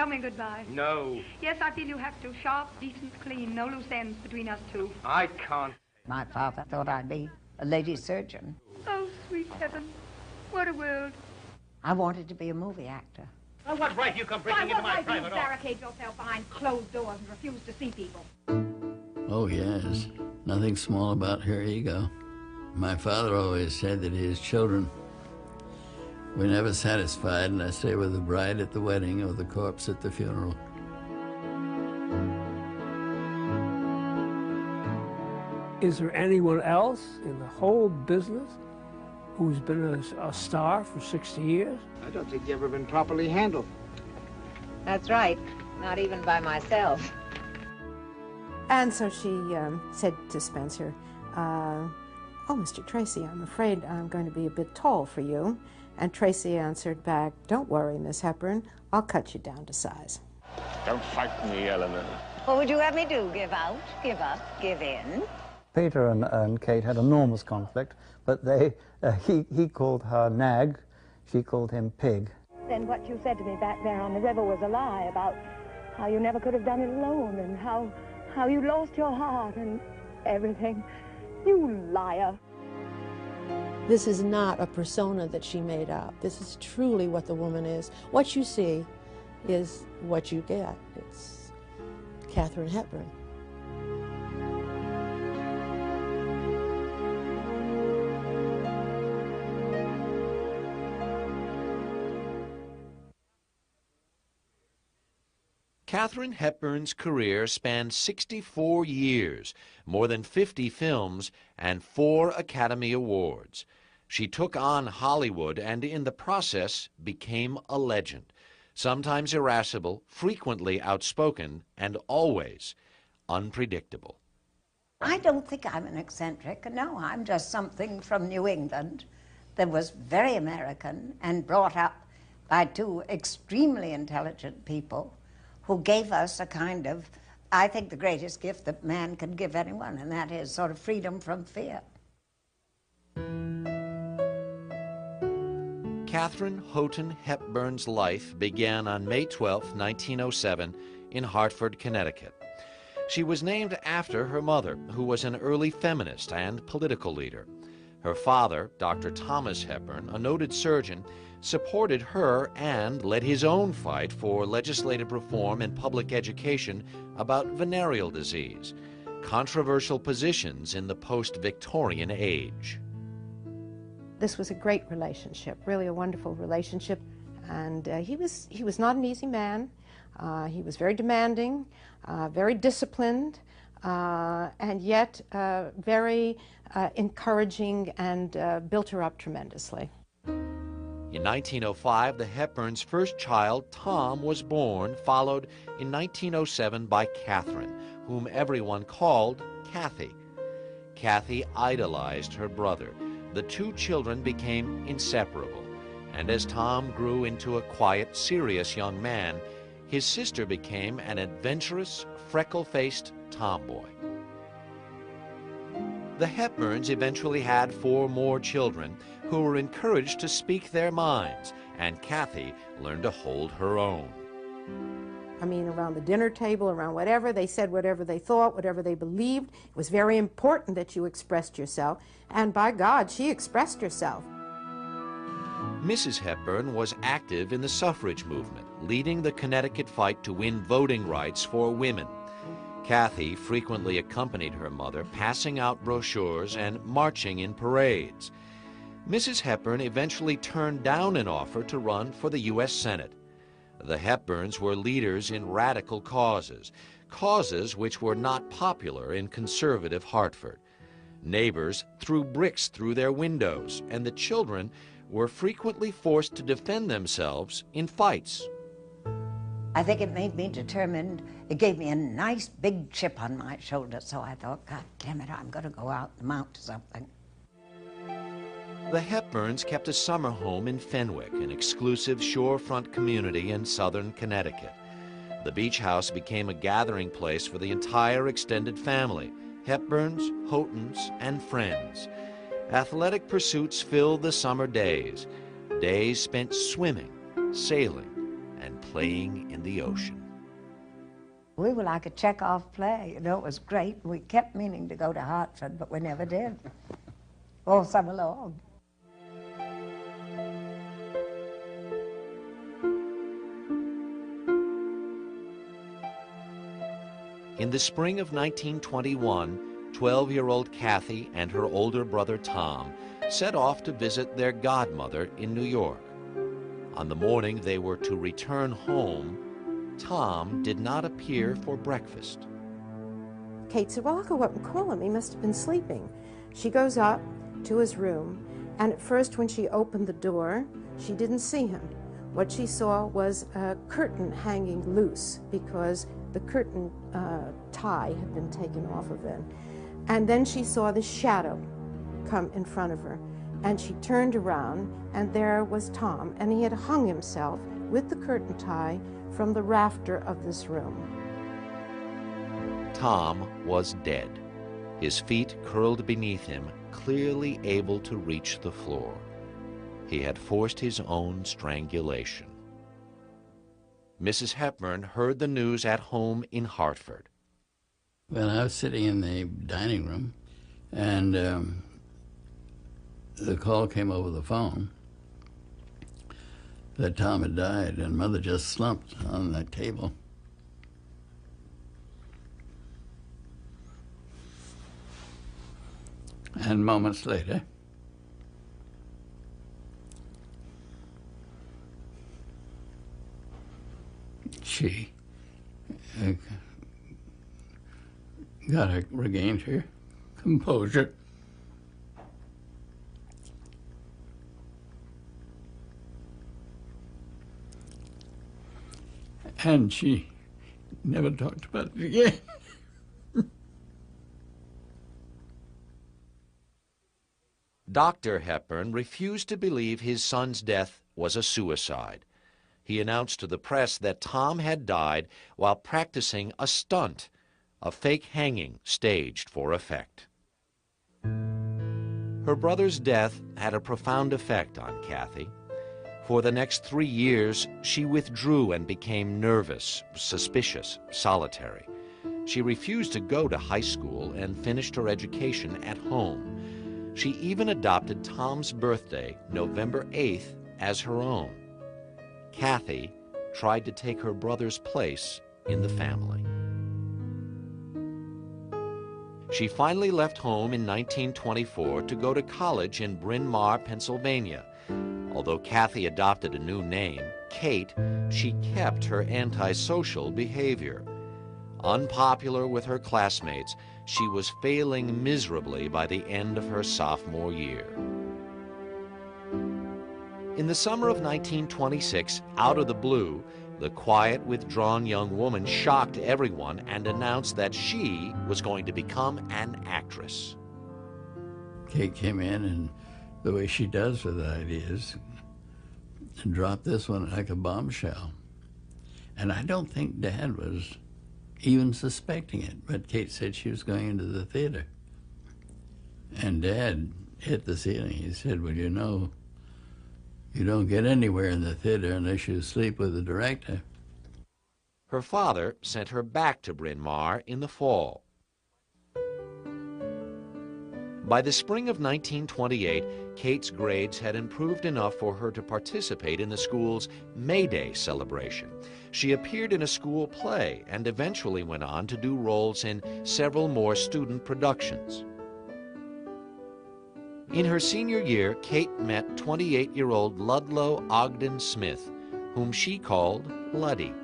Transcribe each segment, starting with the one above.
Tell me goodbye. No. Yes, I feel you have to. Sharp, decent, clean, no loose ends between us two. I can't. My father thought I'd be a lady surgeon. Oh, sweet heaven. What a world. I wanted to be a movie actor. Well, what right you come breaking into my private office? Barricade yourself behind closed doors and refuse to see people. Oh, yes. Nothing small about her ego. My father always said that his children were never satisfied unless they were the bride at the wedding or the corpse at the funeral. Is there anyone else in the whole business who's been a star for 60 years? I don't think you've ever been properly handled. That's right. Not even by myself. And so she said to Spencer, oh, Mr. Tracy, I'm afraid I'm going to be a bit tall for you. And Tracy answered back, don't worry, Miss Hepburn, I'll cut you down to size. Don't fight me, Eleanor. What would you have me do? Give out, give up, give in? Peter and Kate had enormous conflict, but he called her Nag, she called him Pig. Then what you said to me back there on the river was a lie about how you never could have done it alone and how you lost your heart and everything. You liar. This is not a persona that she made up. This is truly what the woman is. What you see is what you get. It's Katharine Hepburn. Katharine Hepburn's career spanned 64 years, more than 50 films, and 4 Academy Awards. She took on Hollywood and in the process became a legend, sometimes irascible, frequently outspoken, and always unpredictable. I don't think I'm an eccentric. No, I'm just something from New England that was very American and brought up by 2 extremely intelligent people who gave us a kind of, I think, the greatest gift that man can give anyone, and that is sort of freedom from fear. Katharine Houghton Hepburn's life began on May 12, 1907, in Hartford, Connecticut. She was named after her mother, who was an early feminist and political leader. Her father, Dr. Thomas Hepburn, a noted surgeon, supported her and led his own fight for legislative reform and public education about venereal disease, controversial positions in the post-Victorian age. This was a great relationship, really a wonderful relationship, and he was not an easy man. He was very demanding, very disciplined, and yet very encouraging, and built her up tremendously. In 1905, the Hepburns' first child, Tom, was born, followed in 1907 by Katharine, whom everyone called Kathy. Kathy idolized her brother. The 2 children became inseparable, and as Tom grew into a quiet, serious young man, his sister became an adventurous, freckle-faced tomboy. The Hepburns eventually had 4 more children who were encouraged to speak their minds, and Kathy learned to hold her own. I mean, around the dinner table, around whatever, they said whatever they thought, whatever they believed. It was very important that you expressed yourself, and by God, she expressed herself. Mrs. Hepburn was active in the suffrage movement, leading the Connecticut fight to win voting rights for women. Kathy frequently accompanied her mother, passing out brochures and marching in parades. Mrs. Hepburn eventually turned down an offer to run for the U.S. Senate. The Hepburns were leaders in radical causes, causes which were not popular in conservative Hartford. Neighbors threw bricks through their windows, and the children were frequently forced to defend themselves in fights. I think it made me determined. It gave me a nice big chip on my shoulder, so I thought, God damn it, I'm going to go out and mount to something. The Hepburns kept a summer home in Fenwick, an exclusive shorefront community in southern Connecticut. The beach house became a gathering place for the entire extended family, Hepburns, Houghtons, and friends. Athletic pursuits filled the summer days, days spent swimming, sailing, and playing in the ocean. We were like a Chekhov play, you know, it was great. We kept meaning to go to Hartford, but we never did. All summer long. In the spring of 1921, 12-year-old Kathy and her older brother Tom set off to visit their godmother in New York. On the morning they were to return home, Tom did not appear for breakfast. Kate said, well, I'll go up and call him. He must have been sleeping. She goes up to his room, and at first when she opened the door, she didn't see him. What she saw was a curtain hanging loose because the curtain tie had been taken off of it. And then she saw the shadow come in front of her, and she turned around, and there was Tom, and he had hung himself with the curtain tie from the rafter of this room. Tom was dead, his feet curled beneath him, clearly able to reach the floor. He had forced his own strangulation. Mrs. Hepburn heard the news at home in Hartford. Well, I was sitting in the dining room, and the call came over the phone that Tom had died, and Mother just slumped on that table. And moments later, she regained her composure. And she never talked about it again. Dr. Hepburn refused to believe his son's death was a suicide. He announced to the press that Tom had died while practicing a stunt, a fake hanging staged for effect. Her brother's death had a profound effect on Kathy. For the next 3 years, she withdrew and became nervous, suspicious, solitary. She refused to go to high school and finished her education at home. She even adopted Tom's birthday, November 8th, as her own. Kathy tried to take her brother's place in the family. She finally left home in 1924 to go to college in Bryn Mawr, Pennsylvania. Although Kathy adopted a new name, Kate, she kept her antisocial behavior. Unpopular with her classmates, she was failing miserably by the end of her sophomore year. In the summer of 1926, out of the blue, the quiet, withdrawn young woman shocked everyone and announced that she was going to become an actress. Kate came in, and the way she does with ideas, and dropped this one like a bombshell. And I don't think Dad was even suspecting it, but Kate said she was going into the theater. And Dad hit the ceiling. He said, well, you know, you don't get anywhere in the theater unless you sleep with the director. Her father sent her back to Bryn Mawr in the fall. By the spring of 1928, Kate's grades had improved enough for her to participate in the school's May Day celebration. She appeared in a school play and eventually went on to do roles in several more student productions. In her senior year, Kate met 28-year-old Ludlow Ogden Smith, whom she called Luddy.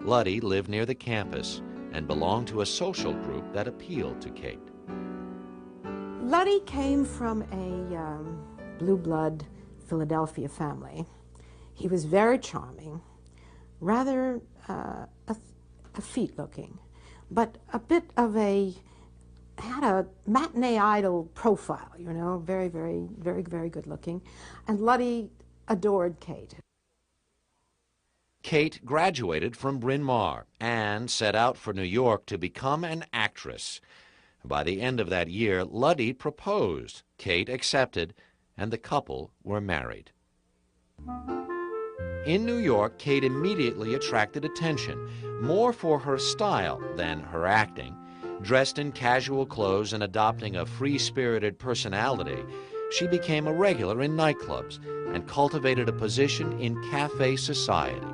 Luddy lived near the campus and belonged to a social group that appealed to Kate. Luddy came from a blue blood Philadelphia family. He was very charming, rather effete looking, but a bit of had a matinee idol profile, you know, very, very, very, very good looking. And Luddy adored Kate. Kate graduated from Bryn Mawr and set out for New York to become an actress. By the end of that year, Luddy proposed, Kate accepted, and the couple were married. In New York, Kate immediately attracted attention, more for her style than her acting. Dressed in casual clothes and adopting a free-spirited personality, she became a regular in nightclubs and cultivated a position in cafe society.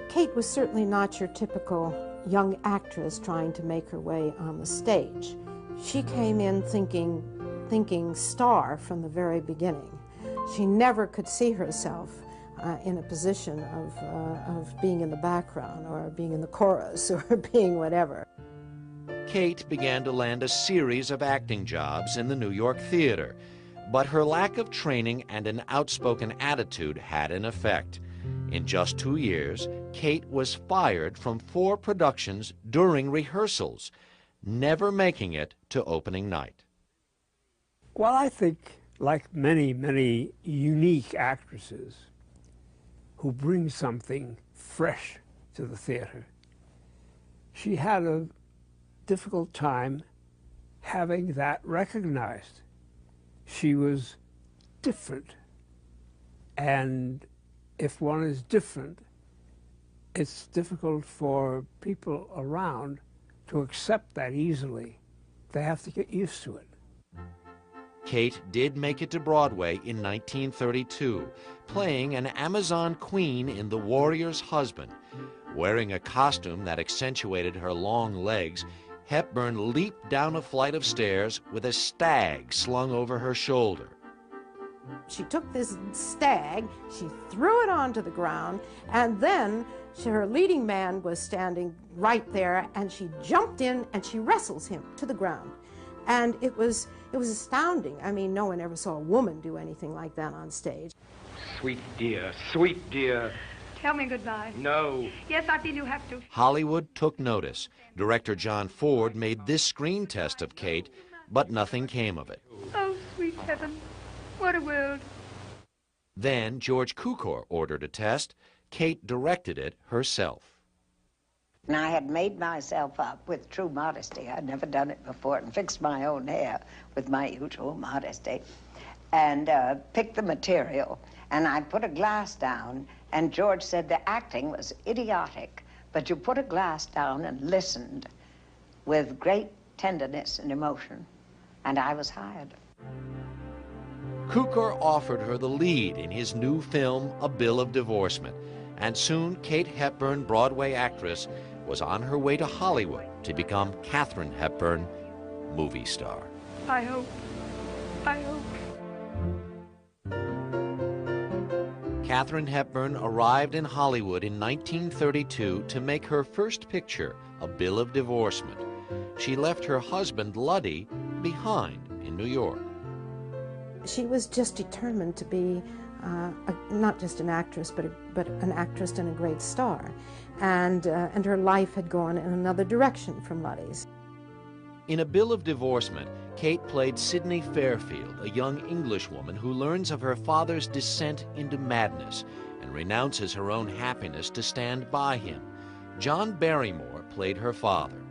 Kate was certainly not your typical young actress trying to make her way on the stage. She came in thinking star from the very beginning. She never could see herself in a position of being in the background or being in the chorus or being whatever. Kate began to land a series of acting jobs in the New York theater, but her lack of training and an outspoken attitude had an effect. In just 2 years, Kate was fired from 4 productions during rehearsals, never making it to opening night. Well, I think, like many, many unique actresses who bring something fresh to the theater, she had a difficult time having that recognized. She was different, and if one is different, it's difficult for people around to accept that easily. They have to get used to it. Kate did make it to Broadway in 1932, playing an Amazon queen in The Warrior's Husband. Wearing a costume that accentuated her long legs, Hepburn leaped down a flight of stairs with a stag slung over her shoulder. She took this stag, she threw it onto the ground, and then her leading man was standing right there, and she jumped in and she wrestles him to the ground. And it was astounding. I mean, no one ever saw a woman do anything like that on stage. Sweet dear, sweet dear. Tell me goodbye. No. Yes, I feel you have to. Hollywood took notice. Director John Ford made this screen test of Kate, but nothing came of it. Oh, sweet heaven. What a world. Then George Cukor ordered a test. Kate directed it herself. And I had made myself up with true modesty. I'd never done it before, and fixed my own hair with my usual modesty, and picked the material. And I put a glass down, and George said the acting was idiotic, but you put a glass down and listened with great tenderness and emotion, and I was hired. Cukor offered her the lead in his new film, A Bill of Divorcement, and soon Kate Hepburn, Broadway actress, was on her way to Hollywood to become Katharine Hepburn, movie star. I hope. Katharine Hepburn arrived in Hollywood in 1932 to make her first picture, A Bill of Divorcement. She left her husband, Luddy, behind in New York. She was just determined to be not just an actress, but an actress and a great star. And her life had gone in another direction from Luddy's. In A Bill of Divorcement, Kate played Sidney Fairfield, a young Englishwoman who learns of her father's descent into madness and renounces her own happiness to stand by him. John Barrymore played her father.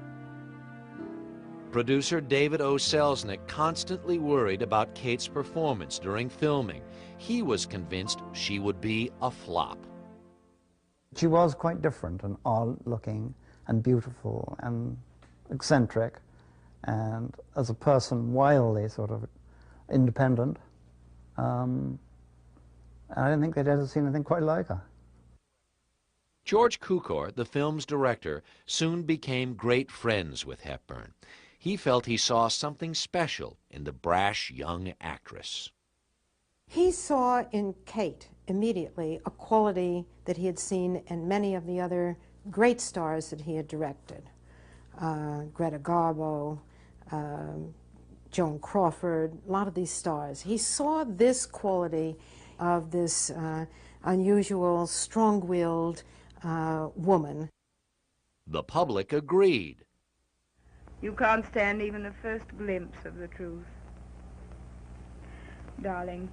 Producer David O. Selznick constantly worried about Kate's performance during filming. He was convinced she would be a flop. She was quite different and odd-looking and beautiful and eccentric, and as a person wildly sort of independent. I don't think they'd ever seen anything quite like her. George Cukor, the film's director, soon became great friends with Hepburn. He felt he saw something special in the brash young actress. He saw in Kate immediately a quality that he had seen in many of the other great stars that he had directed. Greta Garbo, Joan Crawford, a lot of these stars. He saw this quality of this unusual, strong-willed woman. The public agreed. You can't stand even the first glimpse of the truth. Darling,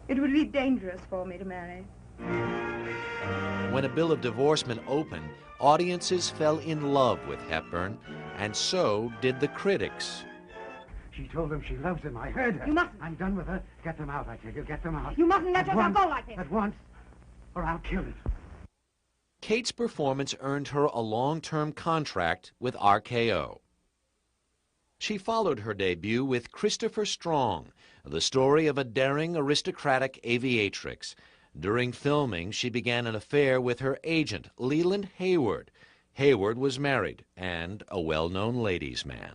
it would be dangerous for me to marry. When A Bill of Divorcement opened, audiences fell in love with Hepburn, and so did the critics. She told him she loves him. I heard her. You mustn't. I'm done with her. Get them out, I tell you. Get them out. You mustn't let yourself go like this. At once. or I'll kill it. Kate's performance earned her a long-term contract with RKO. She followed her debut with Christopher Strong, the story of a daring aristocratic aviatrix. During filming, she began an affair with her agent, Leland Hayward. Hayward was married and a well-known ladies' man.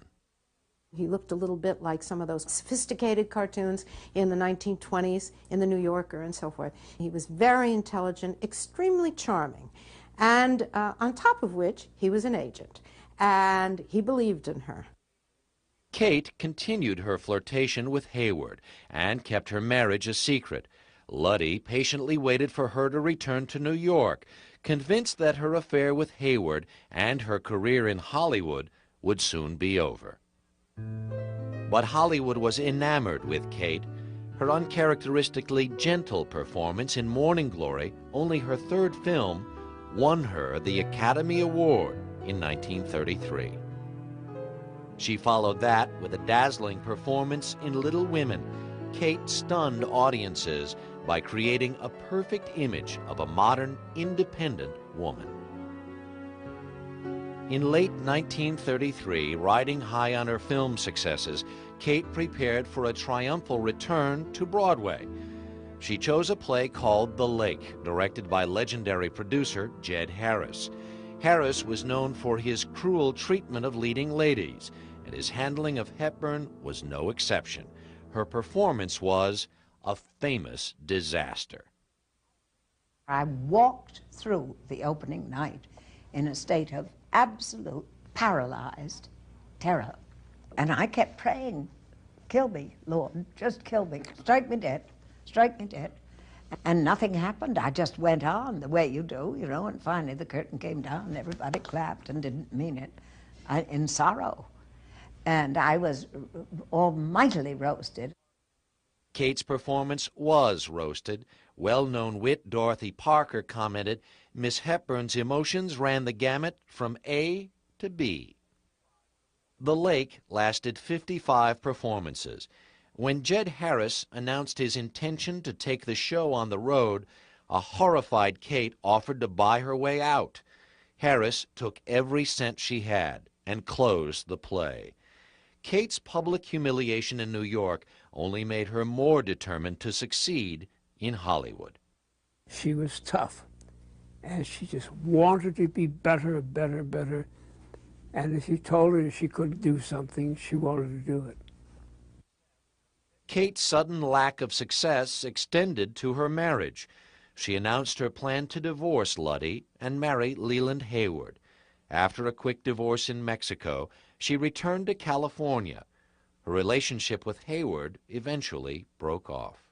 He looked a little bit like some of those sophisticated cartoons in the 1920s in the New Yorker and so forth. He was very intelligent, extremely charming, and on top of which, he was an agent, and he believed in her. Kate continued her flirtation with Hayward and kept her marriage a secret. Luddy patiently waited for her to return to New York, convinced that her affair with Hayward and her career in Hollywood would soon be over. But Hollywood was enamored with Kate. Her uncharacteristically gentle performance in Morning Glory, only her third film, won her the Academy Award in 1933. She followed that with a dazzling performance in Little Women. Kate stunned audiences by creating a perfect image of a modern, independent woman. In late 1933, riding high on her film successes, Kate prepared for a triumphal return to Broadway. She chose a play called The Lake, directed by legendary producer Jed Harris. Harris was known for his cruel treatment of leading ladies, and his handling of Hepburn was no exception. Her performance was a famous disaster. I walked through the opening night in a state of absolute paralyzed terror. And I kept praying, kill me, Lord, just kill me, strike me dead, strike me dead. And nothing happened. I just went on the way you do, you know, and finally the curtain came down and everybody clapped and didn't mean it, in sorrow. And I was almightily roasted. Kate's performance was roasted. Well-known wit Dorothy Parker commented, Miss Hepburn's emotions ran the gamut from A to B. The Lake lasted 55 performances. When Jed Harris announced his intention to take the show on the road, a horrified Kate offered to buy her way out. Harris took every cent she had and closed the play. Kate's public humiliation in New York only made her more determined to succeed in Hollywood. She was tough, and she just wanted to be better, better, better. And if you told her she couldn't do something, she wanted to do it. Kate's sudden lack of success extended to her marriage. She announced her plan to divorce Luddy and marry Leland Hayward. After a quick divorce in Mexico, she returned to California. Her relationship with Hayward eventually broke off.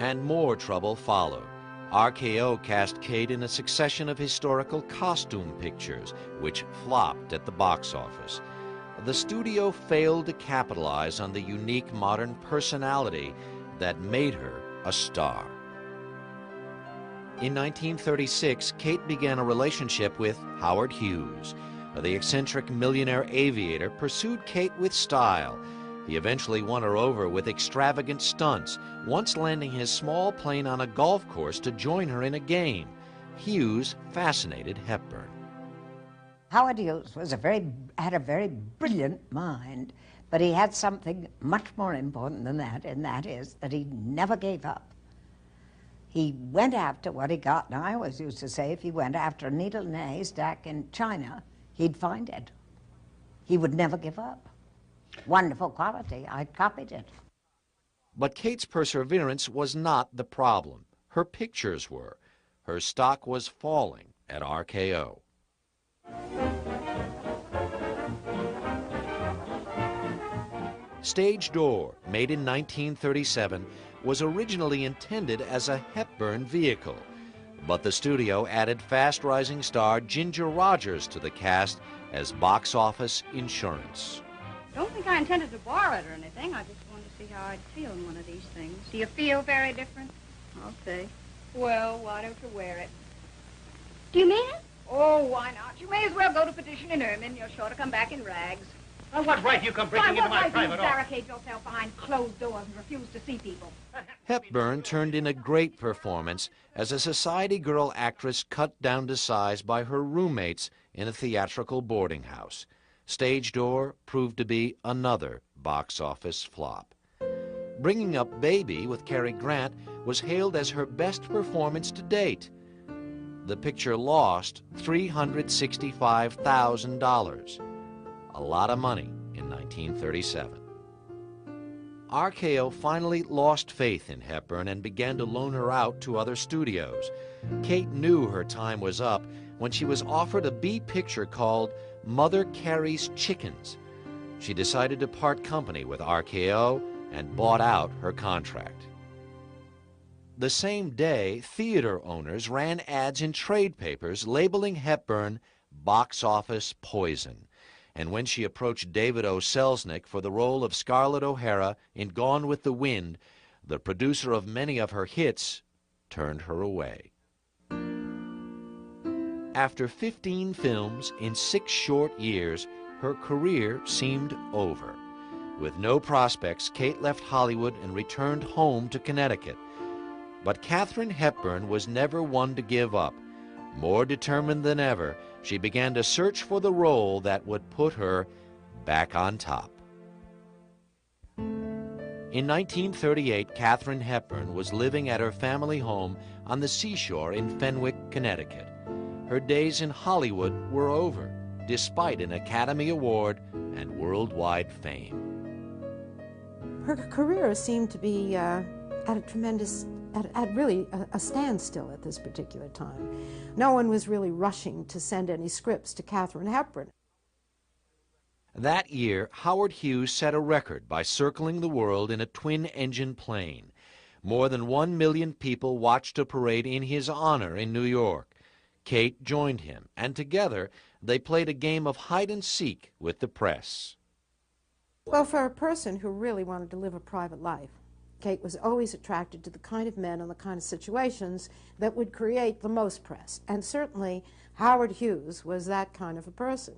And more trouble followed. RKO cast Kate in a succession of historical costume pictures, which flopped at the box office. The studio failed to capitalize on the unique modern personality that made her a star. In 1936, Kate began a relationship with Howard Hughes. The eccentric millionaire aviator pursued Kate with style. He eventually won her over with extravagant stunts, once landing his small plane on a golf course to join her in a game. Hughes fascinated Hepburn. Howard Hughes had a very brilliant mind, but he had something much more important than that, and that is that he never gave up. He went after what he got, and I always used to say if he went after a needle in a haystack in China, he'd find it. He would never give up. Wonderful quality. I copied it. But Kate's perseverance was not the problem. Her pictures were. Her stock was falling at RKO. Stage Door, made in 1937, was originally intended as a Hepburn vehicle, but the studio added fast-rising star Ginger Rogers to the cast as box office insurance. Don't think I intended to borrow it or anything. I just wanted to see how I'd feel in one of these things. Do you feel very different? Okay. Well, why don't you wear it? Do you mean it? Oh, why not? You may as well go to petition in Irving. You're sure to come back in rags. Well, what right you come breaking into my private office? Barricade yourself behind closed doors and refuse to see people? Hepburn turned in a great performance as a society girl actress cut down to size by her roommates in a theatrical boarding house. Stage Door proved to be another box office flop. Bringing Up Baby with Cary Grant was hailed as her best performance to date. The picture lost $365,000, a lot of money in 1937. RKO finally lost faith in Hepburn and began to loan her out to other studios. Kate knew her time was up when she was offered a B picture called Mother Carey's Chickens. She decided to part company with RKO and bought out her contract. The same day, theater owners ran ads in trade papers labeling Hepburn box office poison. And when she approached David O. Selznick for the role of Scarlett O'Hara in Gone with the Wind, the producer of many of her hits turned her away. After 15 films in 6 short years, her career seemed over. With no prospects, Kate left Hollywood and returned home to Connecticut. But Katharine Hepburn was never one to give up. More determined than ever, she began to search for the role that would put her back on top. In 1938, Katharine Hepburn was living at her family home on the seashore in Fenwick, Connecticut. Her days in Hollywood were over, despite an Academy Award and worldwide fame. Her career seemed to be at really a standstill at this particular time. No one was really rushing to send any scripts to Katharine Hepburn. That year, Howard Hughes set a record by circling the world in a twin-engine plane. More than 1 million people watched a parade in his honor in New York. Kate joined him, and together they played a game of hide-and-seek with the press. Well, for a person who really wanted to live a private life, Kate was always attracted to the kind of men and the kind of situations that would create the most press. And certainly Howard Hughes was that kind of a person.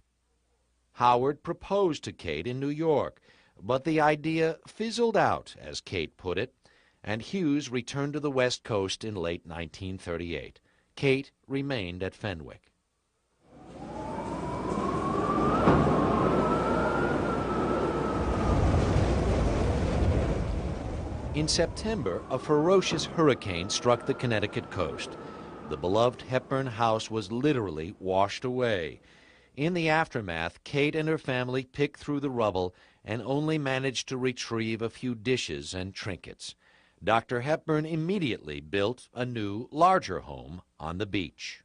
Howard proposed to Kate in New York, but the idea fizzled out, as Kate put it, and Hughes returned to the West Coast in late 1938. Kate remained at Fenwick. In September, a ferocious hurricane struck the Connecticut coast. The beloved Hepburn house was literally washed away. In the aftermath, Kate and her family picked through the rubble and only managed to retrieve a few dishes and trinkets. Dr. Hepburn immediately built a new, larger home on the beach.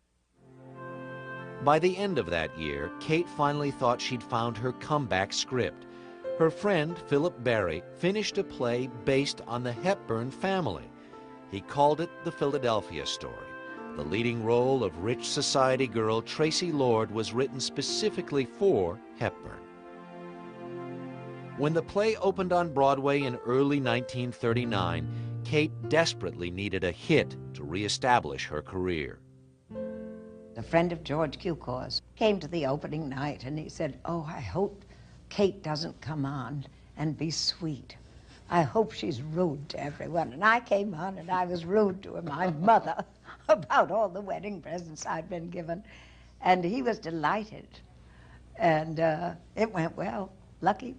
By the end of that year, Kate finally thought she'd found her comeback script. Her friend, Philip Barry, finished a play based on the Hepburn family. He called it The Philadelphia Story. The leading role of rich society girl Tracy Lord was written specifically for Hepburn. When the play opened on Broadway in early 1939, Kate desperately needed a hit to reestablish her career. A friend of George Cukor's came to the opening night and he said, "Oh, I hope Kate doesn't come on and be sweet. I hope she's rude to everyone." And I came on and I was rude to my mother about all the wedding presents I'd been given. And he was delighted. And it went well. Lucky.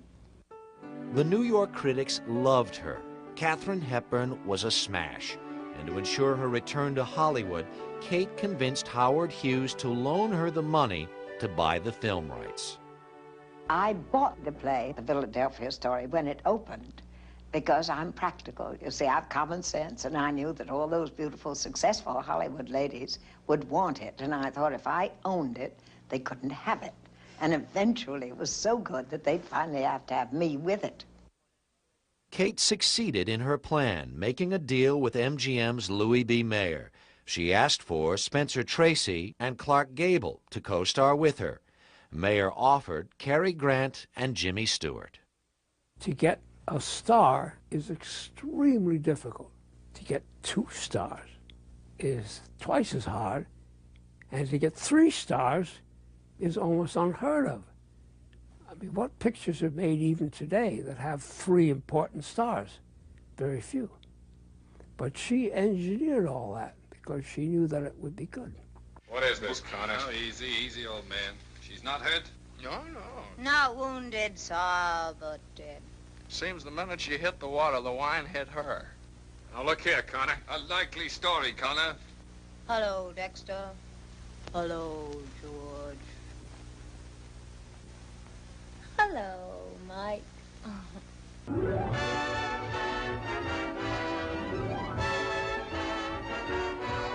The New York critics loved her. Katharine Hepburn was a smash. And to ensure her return to Hollywood, Kate convinced Howard Hughes to loan her the money to buy the film rights. I bought the play, The Philadelphia Story, when it opened, because I'm practical. You see, I have common sense, and I knew that all those beautiful, successful Hollywood ladies would want it. And I thought if I owned it, they couldn't have it. And eventually it was so good that they'd finally have to have me with it. Kate succeeded in her plan, making a deal with MGM's Louis B. Mayer. She asked for Spencer Tracy and Clark Gable to co-star with her. Mayer offered Cary Grant and Jimmy Stewart. To get a star is extremely difficult. To get 2 stars is twice as hard, and to get 3 stars is almost unheard of. I mean, what pictures are made even today that have 3 important stars? Very few. But she engineered all that because she knew that it would be good. What is this, Connor? Oh, easy, easy, old man. She's not hurt? No, no. Not wounded, sir, but dead. Seems the minute she hit the water, the wine hit her. Now, look here, Connor. A likely story, Connor. Hello, Dexter. Hello, George. Hello, Mike.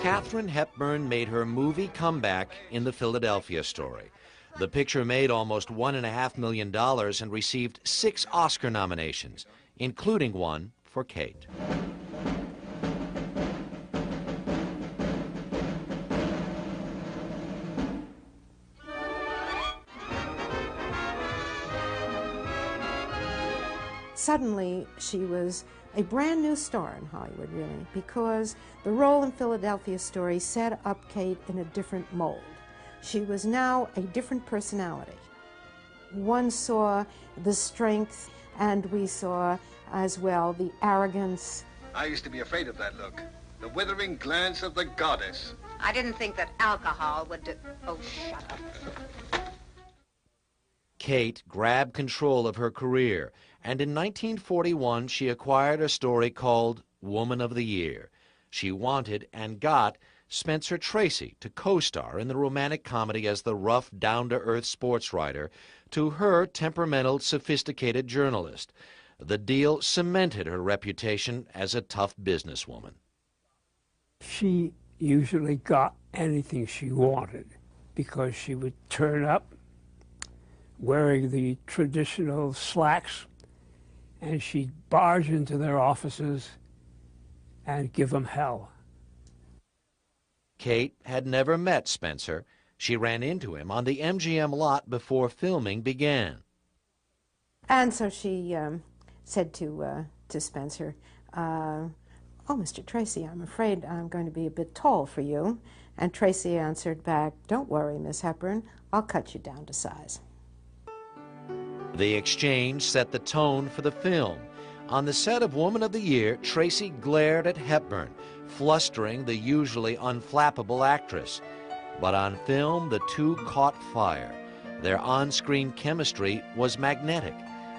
Katharine Hepburn made her movie comeback in The Philadelphia Story. The picture made almost $1.5 million and received 6 Oscar nominations, including one for Kate. Suddenly, she was a brand new star in Hollywood, really, because the role in Philadelphia Story set up Kate in a different mold. She was now a different personality. One saw the strength, and we saw as well the arrogance. I used to be afraid of that look. The withering glance of the goddess. I didn't think that alcohol would do... Oh, shut up. Kate grabbed control of her career, and in 1941 she acquired a story called Woman of the Year. She wanted and got Spencer Tracy to co-star in the romantic comedy as the rough, down-to-earth sports writer to her temperamental, sophisticated journalist. The deal cemented her reputation as a tough businesswoman. She usually got anything she wanted because she would turn up wearing the traditional slacks, and she'd barge into their offices and give them hell. Kate had never met Spencer. She ran into him on the MGM lot before filming began. And so she said to Spencer, "Oh, Mr. Tracy, I'm afraid I'm going to be a bit tall for you." And Tracy answered back, "Don't worry, Miss Hepburn, I'll cut you down to size." The exchange set the tone for the film. On the set of Woman of the Year, Tracy glared at Hepburn, flustering the usually unflappable actress. But on film, the two caught fire. Their on-screen chemistry was magnetic,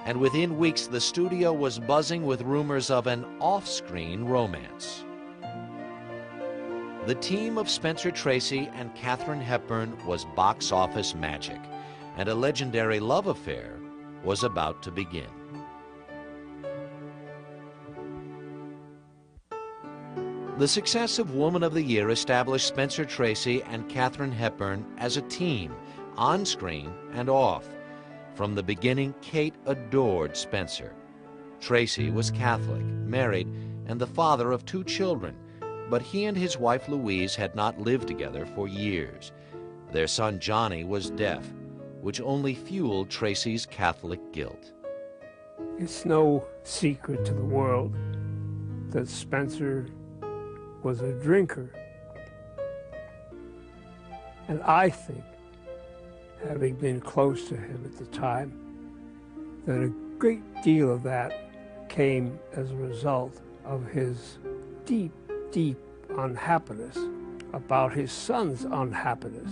and within weeks the studio was buzzing with rumors of an off-screen romance. The team of Spencer Tracy and Katharine Hepburn was box office magic, and a legendary love affair was about to begin. The success of Woman of the Year established Spencer Tracy and Katharine Hepburn as a team, on screen and off. From the beginning, Kate adored Spencer. Tracy was Catholic, married, and the father of 2 children, but he and his wife Louise had not lived together for years. Their son Johnny was deaf, which only fueled Tracy's Catholic guilt. It's no secret to the world that Spencer was a drinker. And I think, having been close to him at the time, that a great deal of that came as a result of his deep, deep unhappiness about his son's unhappiness.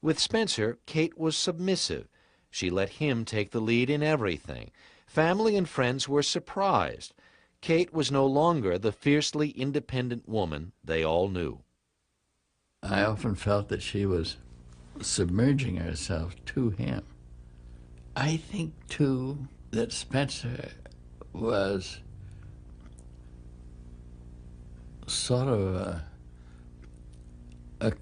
With Spencer, Kate was submissive. She let him take the lead in everything. Family and friends were surprised. Kate was no longer the fiercely independent woman they all knew. I often felt that she was submerging herself to him. I think, too, that Spencer was sort of a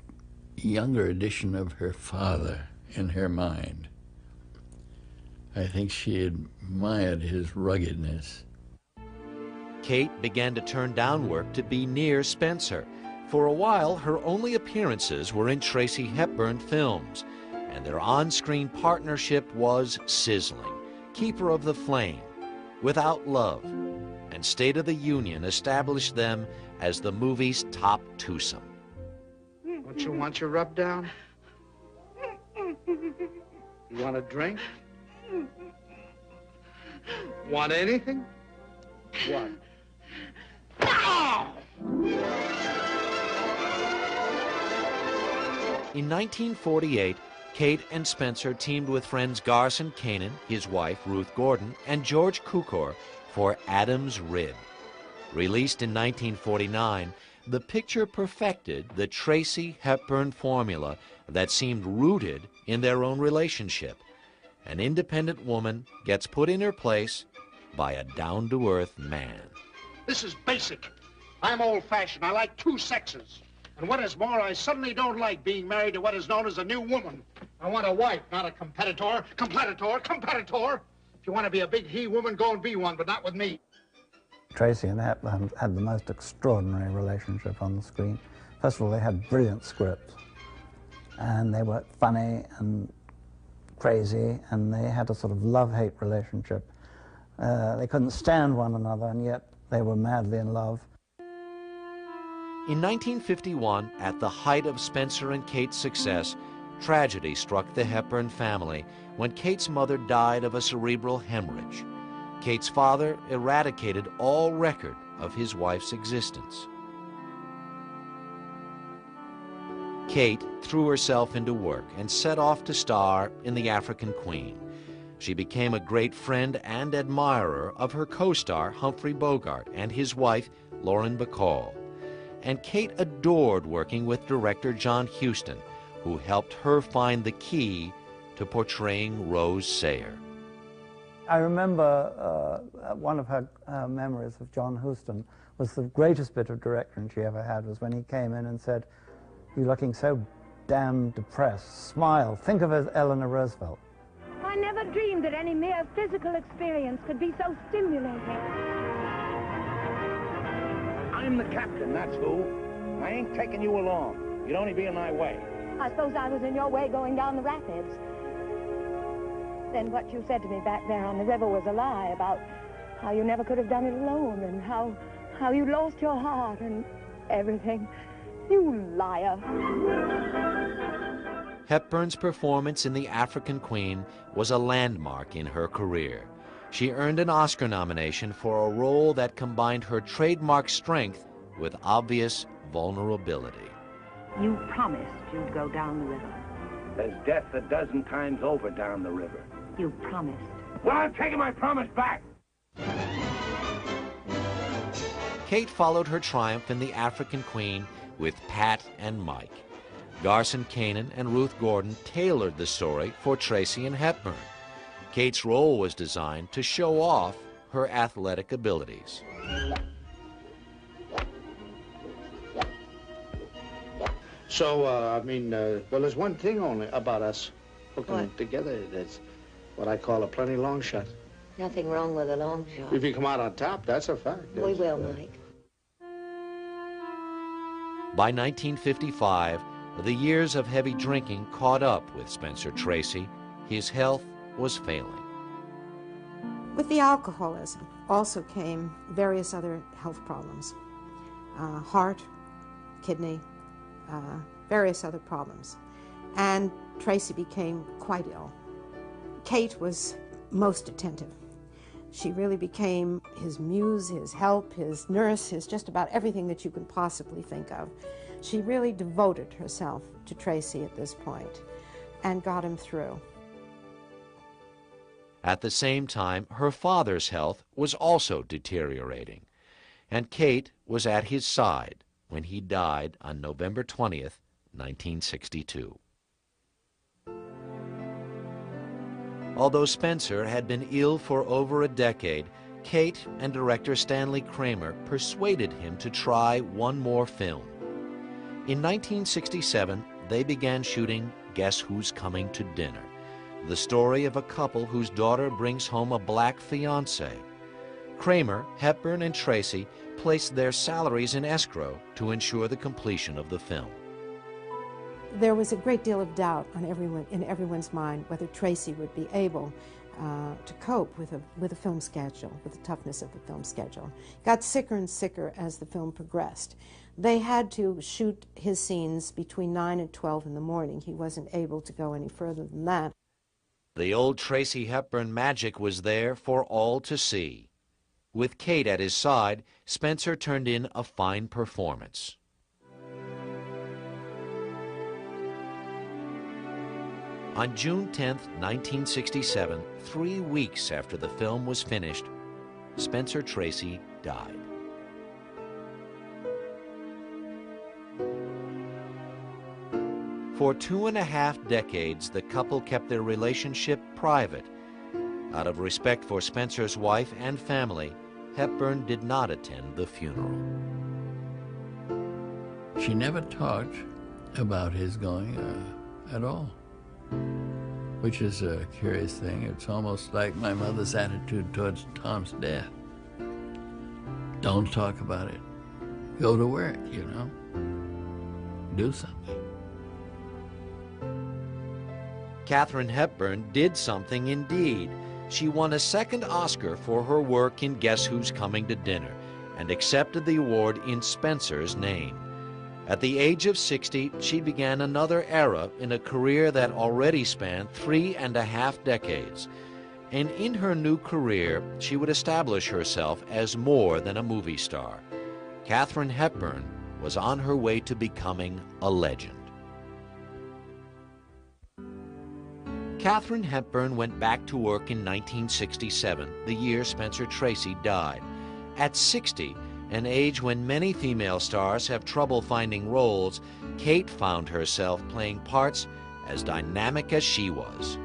younger edition of her father in her mind. I think she admired his ruggedness. Kate began to turn down work to be near Spencer. For a while, her only appearances were in Tracy Hepburn films, and their on-screen partnership was sizzling. Keeper of the Flame, Without Love, and State of the Union established them as the movie's top twosome. Don't you want your rub down? You want a drink? Want anything? What? In 1948, Kate and Spencer teamed with friends Garson Kanin, his wife Ruth Gordon, and George Cukor for Adam's Rib. Released in 1949, the picture perfected the Tracy Hepburn formula that seemed rooted in their own relationship. An independent woman gets put in her place by a down-to-earth man. This is basic. I'm old-fashioned. I like two sexes. And what is more, I suddenly don't like being married to what is known as a new woman. I want a wife, not a competitor. Competitor. If you want to be a big he-woman, go and be one, but not with me. Tracy and Hepburn had the most extraordinary relationship on the screen. First of all, they had brilliant scripts, and they were funny and crazy, and they had a sort of love-hate relationship. They couldn't stand one another, and yet they were madly in love. In 1951, at the height of Spencer and Kate's success, tragedy struck the Hepburn family when Kate's mother died of a cerebral hemorrhage. Kate's father eradicated all record of his wife's existence. Kate threw herself into work and set off to star in The African Queen. She became a great friend and admirer of her co-star Humphrey Bogart and his wife Lauren Bacall. And Kate adored working with director John Huston, who helped her find the key to portraying Rose Sayer. I remember one of her memories of John Huston was the greatest bit of direction she ever had was when he came in and said, "You're looking so damn depressed. Smile. Think of it as Eleanor Roosevelt." I never dreamed that any mere physical experience could be so stimulating. I'm the captain, that's who. I ain't taking you along. You'd only be in my way. I suppose I was in your way going down the rapids. Then what you said to me back there on the river was a lie about how you never could have done it alone and how you lost your heart and everything. You liar. Hepburn's performance in The African Queen was a landmark in her career. She earned an Oscar nomination for a role that combined her trademark strength with obvious vulnerability. You promised you'd go down the river. There's death a dozen times over down the river. You promised. Well, I'm taking my promise back. Kate followed her triumph in The African Queen with Pat and Mike. Garson Kanin and Ruth Gordon tailored the story for Tracy and Hepburn. Kate's role was designed to show off her athletic abilities. So, well, there's one thing only about us hooking together. That's what I call a plenty long shot. Nothing wrong with a long shot. If you come out on top, that's a fact. We will, Mike. By 1955, the years of heavy drinking caught up with Spencer Tracy. His health was failing. With the alcoholism also came various other health problems. Heart, kidney, various other problems. And Tracy became quite ill. Kate was most attentive. She really became his muse, his help, his nurse, his just about everything that you can possibly think of. She really devoted herself to Tracy at this point and got him through. At the same time, her father's health was also deteriorating, and Kate was at his side when he died on November 20th, 1962. Although Spencer had been ill for over a decade, Kate and director Stanley Kramer persuaded him to try one more film. In 1967, they began shooting Guess Who's Coming to Dinner, the story of a couple whose daughter brings home a black fiancé. Kramer, Hepburn, and Tracy placed their salaries in escrow to ensure the completion of the film. There was a great deal of doubt on in everyone's mind whether Tracy would be able to cope with a film schedule, with the toughness of the film schedule. Got sicker and sicker as the film progressed. They had to shoot his scenes between 9 and 12 in the morning. He wasn't able to go any further than that. The old Tracy Hepburn magic was there for all to see. With Kate at his side, Spencer turned in a fine performance. On June 10, 1967, 3 weeks after the film was finished, Spencer Tracy died. For 2.5 decades, the couple kept their relationship private. Out of respect for Spencer's wife and family, Hepburn did not attend the funeral. She never talked about his going at all, which is a curious thing. It's almost like my mother's attitude towards Tom's death. Don't talk about it. Go to work, you know. Do something. Katharine Hepburn did something indeed. She won a second Oscar for her work in Guess Who's Coming to Dinner and accepted the award in Spencer's name. At the age of 60, she began another era in a career that already spanned 3.5 decades. And in her new career, she would establish herself as more than a movie star. Katharine Hepburn was on her way to becoming a legend. Katharine Hepburn went back to work in 1967, the year Spencer Tracy died. At 60, an age when many female stars have trouble finding roles, Kate found herself playing parts as dynamic as she was.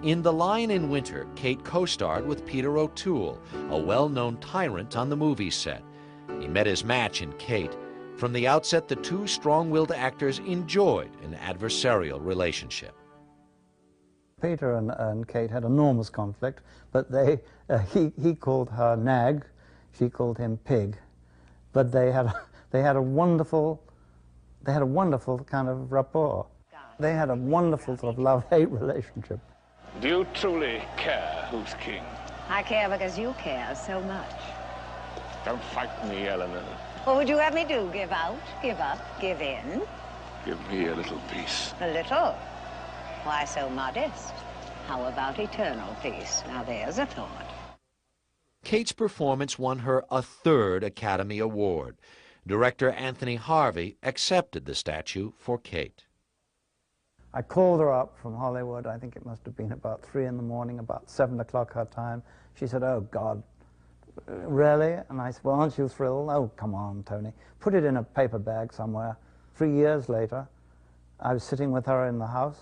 In The Lion in Winter, Kate co-starred with Peter O'Toole, a well-known tyrant on the movie set. He met his match in Kate. From the outset, the two strong-willed actors enjoyed an adversarial relationship. Peter and Kate had enormous conflict, but he called her Nag, she called him Pig, but they had a wonderful kind of rapport. They had a wonderful sort of love-hate relationship. Do you truly care who's king? I care because you care so much. Don't frighten me, Eleanor. What would you have me do? Give out, give up, give in? Give me a little peace. A little? Why so modest? How about eternal peace? Now there's a thought. Kate's performance won her a third Academy Award. Director Anthony Harvey accepted the statue for Kate. I called her up from Hollywood. I think it must have been about 3 in the morning, about 7 o'clock her time. She said, "Oh, God, really?" And I said, "Well, aren't you thrilled?" "Oh, come on, Tony. Put it in a paper bag somewhere." 3 years later, I was sitting with her in the house.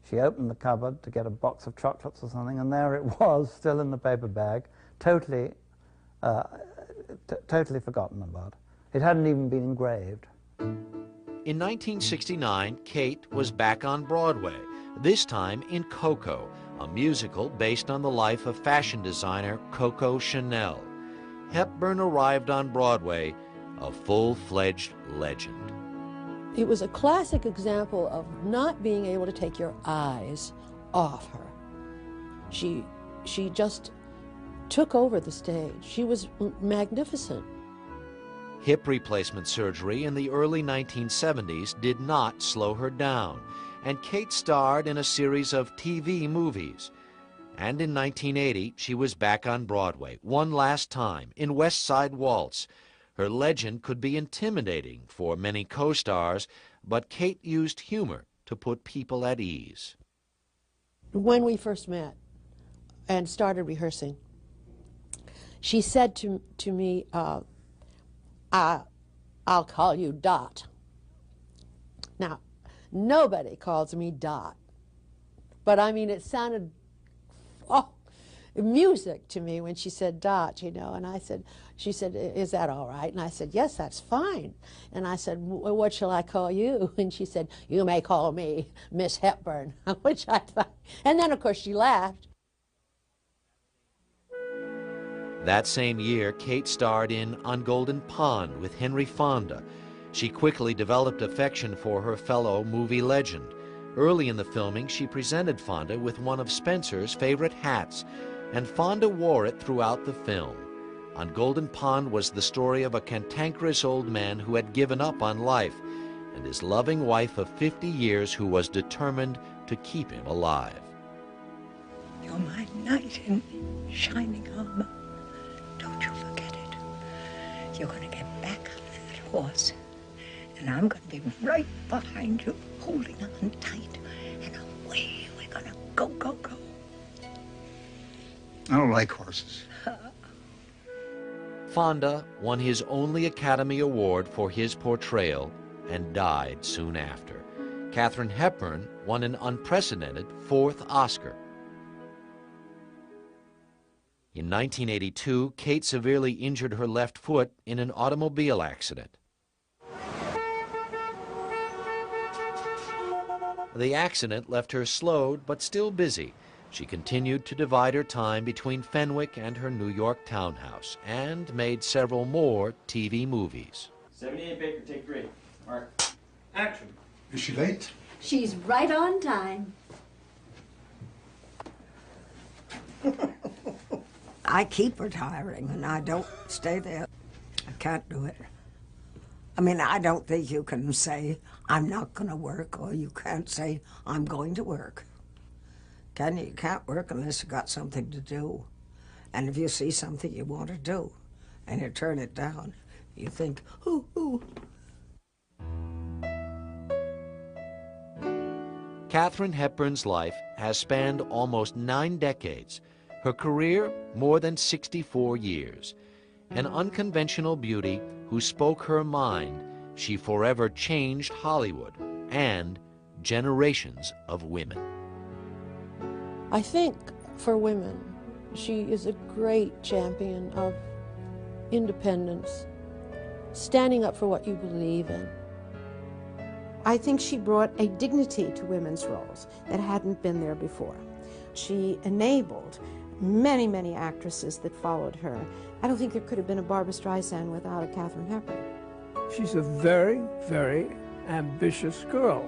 She opened the cupboard to get a box of chocolates or something, and there it was, still in the paper bag, totally forgotten about. It hadn't even been engraved. In 1969, Kate was back on Broadway, this time in Coco, a musical based on the life of fashion designer Coco Chanel. Hepburn arrived on Broadway, a full-fledged legend. It was a classic example of not being able to take your eyes off her. She just took over the stage. She was magnificent. Hip replacement surgery in the early 1970s did not slow her down, and Kate starred in a series of TV movies. And in 1980, she was back on Broadway, one last time, in West Side Waltz. Her legend could be intimidating for many co-stars, but Kate used humor to put people at ease. When we first met and started rehearsing, she said to me, I'll call you Dot. Now, nobody calls me Dot, but I mean, it sounded music to me when she said Dot, you know, and she said, "Is that all right?" And I said, "Yes, that's fine." And I said, "What shall I call you?" And she said, "You may call me Miss Hepburn," which I thought, and then of course she laughed. That same year, Kate starred in On Golden Pond with Henry Fonda. She quickly developed affection for her fellow movie legend. Early in the filming, she presented Fonda with one of Spencer's favorite hats, and Fonda wore it throughout the film. On Golden Pond was the story of a cantankerous old man who had given up on life, and his loving wife of 50 years who was determined to keep him alive. You're my knight in shining armor. You're going to get back on that horse, and I'm going to be right behind you, holding on tight, and away we're going to go, go, go. I don't like horses. Fonda won his only Academy Award for his portrayal and died soon after. Katharine Hepburn won an unprecedented 4th Oscar. In 1982, Kate severely injured her left foot in an automobile accident. The accident left her slowed but still busy. She continued to divide her time between Fenwick and her New York townhouse and made several more TV movies. 78 Baker, take 3. Mark. Action. Is she late? She's right on time. I keep retiring, and I don't stay there. I can't do it. I mean, I don't think you can say, I'm not going to work, or you can't say, I'm going to work. Can you? You can't work unless you got something to do. And if you see something you want to do, and you turn it down, you think, ooh, ooh. Katharine Hepburn's life has spanned almost 9 decades. Her career, more than 64 years. An unconventional beauty who spoke her mind, she forever changed Hollywood and generations of women. I think for women, she is a great champion of independence, standing up for what you believe in. I think she brought a dignity to women's roles that hadn't been there before. She enabled many, many actresses that followed her. I don't think there could have been a Barbra Streisand without a Katharine Hepburn. She's a very, very ambitious girl,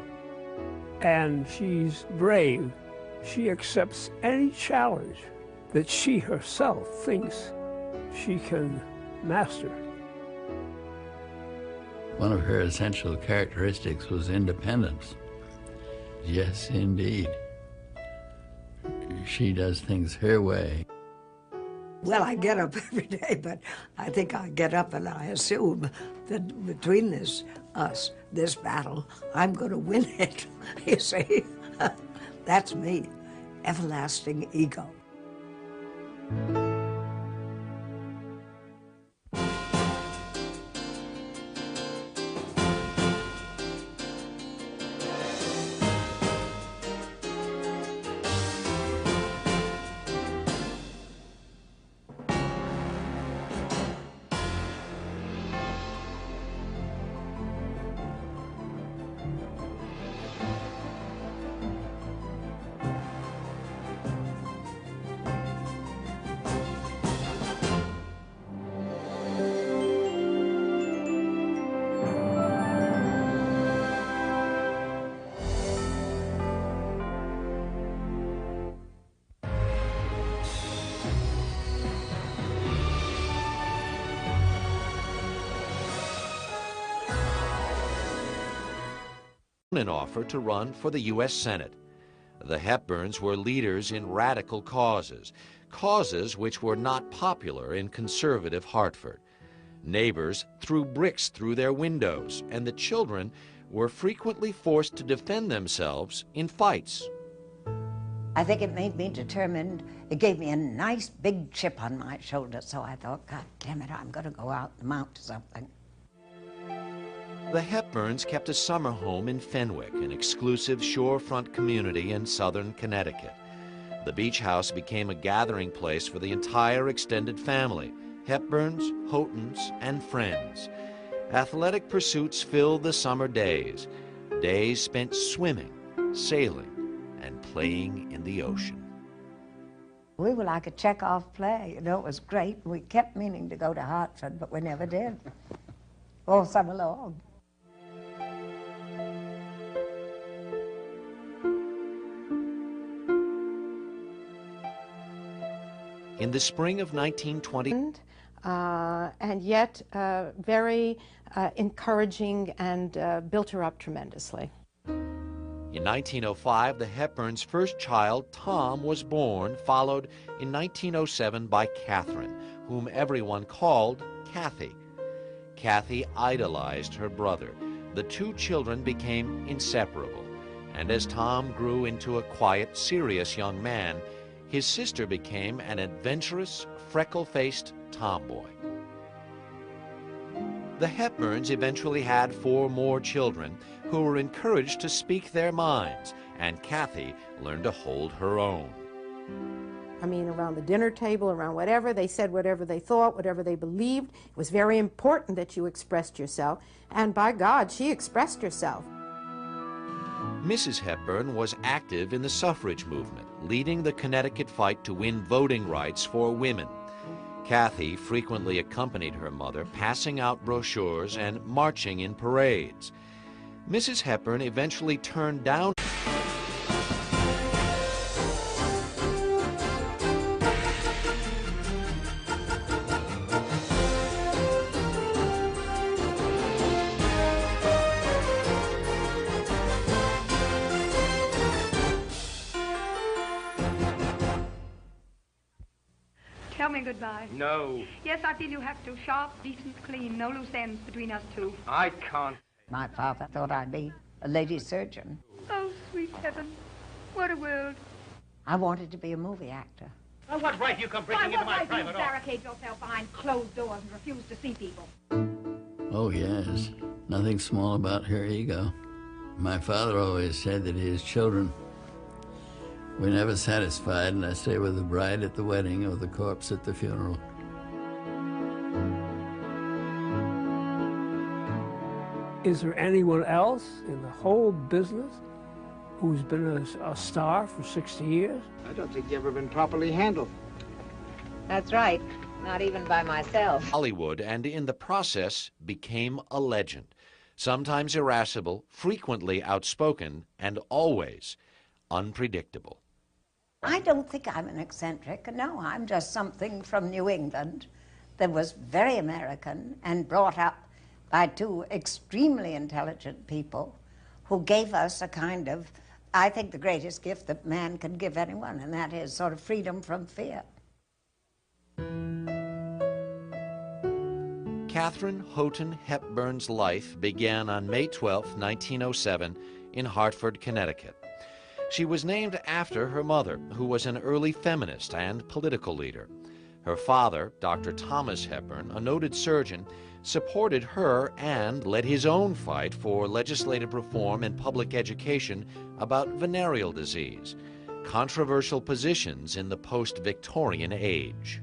and she's brave. She accepts any challenge that she herself thinks she can master. One of her essential characteristics was independence. Yes, indeed. She does things her way. Well, I get up every day, but I think I get up and I assume that between this battle, I'm going to win it. You see? That's me. Everlasting ego. An offer to run for the U.S. Senate. The Hepburns were leaders in radical causes, causes which were not popular in conservative Hartford. Neighbors threw bricks through their windows, and the children were frequently forced to defend themselves in fights. I think it made me determined. It gave me a nice big chip on my shoulder, so I thought, God damn it, I'm going to go out and mount something. The Hepburns kept a summer home in Fenwick, an exclusive shorefront community in southern Connecticut. The beach house became a gathering place for the entire extended family, Hepburns, Houghtons, and friends. Athletic pursuits filled the summer days, days spent swimming, sailing, and playing in the ocean. We were like a Chekhov play, you know, it was great. We kept meaning to go to Hartford, but we never did. All summer long. In the spring of 1920, and yet very encouraging and built her up tremendously. In 1905, the Hepburns' first child, Tom, was born, followed in 1907 by Catherine, whom everyone called Kathy. Kathy idolized her brother. The two children became inseparable. And as Tom grew into a quiet, serious young man, his sister became an adventurous, freckle-faced tomboy. The Hepburns eventually had 4 more children who were encouraged to speak their minds, and Kathy learned to hold her own. I mean, around the dinner table, around whatever, they said whatever they thought, whatever they believed. It was very important that you expressed yourself, and by God, she expressed herself. Mrs. Hepburn was active in the suffrage movement, leading the Connecticut fight to win voting rights for women. Kathy frequently accompanied her mother, passing out brochures and marching in parades. Mrs. Hepburn eventually turned down Tell me goodbye. No, Yes, I feel you have to. Sharp, decent, clean. No loose ends between us two. I can't. My father thought I'd be a lady surgeon. Oh, sweet heaven. What a world. I wanted to be a movie actor. Well, what right you come breaking into my private office? Barricade yourself behind closed doors and refuse to see people? Oh, yes. Nothing small about her ego. My father always said that his children were never satisfied unless they were the bride at the wedding or the corpse at the funeral. Is there anyone else in the whole business who's been a star for 60 years? I don't think you've ever been properly handled. That's right. Not even by myself. Hollywood, and in the process became a legend. Sometimes irascible, frequently outspoken, and always unpredictable. I don't think I'm an eccentric. No, I'm just something from New England that was very American and brought up by 2 extremely intelligent people who gave us a kind of, I think, the greatest gift that man can give anyone, and that is sort of freedom from fear. Katharine Houghton Hepburn's life began on May 12, 1907, in Hartford, Connecticut. She was named after her mother, who was an early feminist and political leader. Her father, Dr. Thomas Hepburn, a noted surgeon, supported her and led his own fight for legislative reform and public education about venereal disease, controversial positions in the post-Victorian age.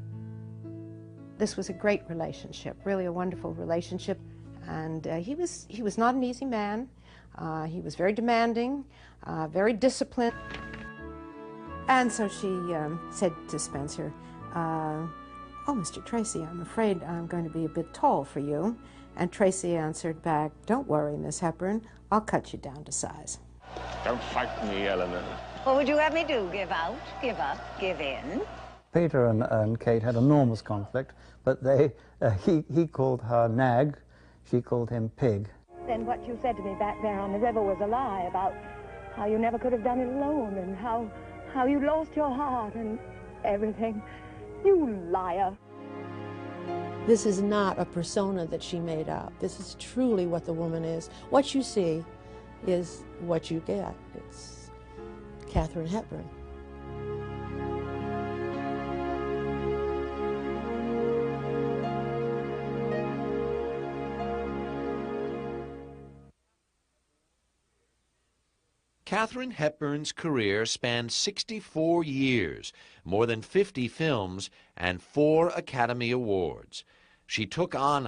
This was a great relationship, really a wonderful relationship, and he was not an easy man. He was very demanding, very disciplined. And so she said to Spencer, "Oh, Mr. Tracy, I'm afraid I'm going to be a bit tall for you." And Tracy answered back, "Don't worry, Miss Hepburn, I'll cut you down to size." Don't fight me, Eleanor. What would you have me do? Give out? Give up? Give in? Peter and Kate had enormous conflict, but he called her nag, she called him pig. Then what you said to me back there on the river was a lie about how you never could have done it alone and how you lost your heart and everything. You liar. This is not a persona that she made up. This is truly what the woman is. What you see is what you get. It's Katharine Hepburn. Katharine Hepburn's career spanned 64 years, more than 50 films, and 4 Academy Awards. She took on